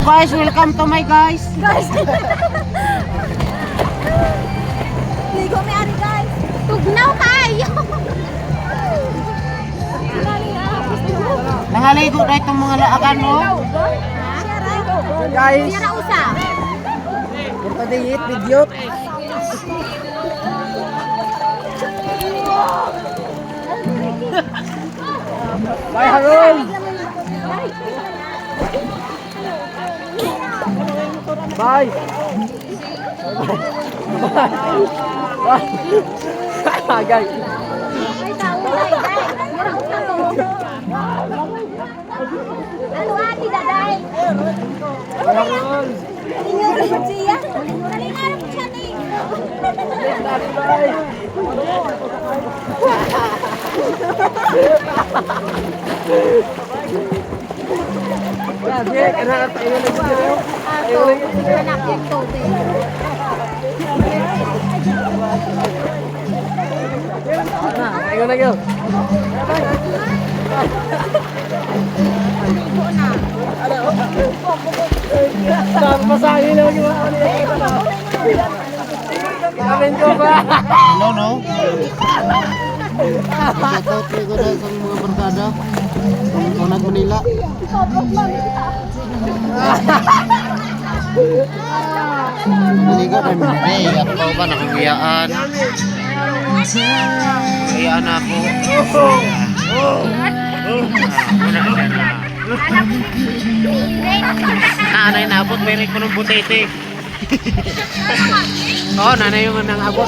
guys, welcome to my guys. Guys. Ligo may ari guys. Tugnaw kayo. Nangaligo na itong mga laakan mo. Guys, Sira usa. punta dihit video. Bye Harun. Bye. Bye. Guys. Ay tao day. Sira usa to. Ano ati daday? Bye Harun. Inyo rin siya. Nalingarap siya ni. Bye. Grabe, kailangan tayo na video. Ato, anak yung tubig. Tayo na gyud. Ligo na. Masahin na gyud. Kamen ko ba? Hello, no? Shoutout ko na sa mga barkada. Unag Manila. Naligo na mo. Hey, ako pa ba nakagiyaan? Kayaan ako. Nanay naabot, may rin ko ng butete. Oo, nanay yung nang abot.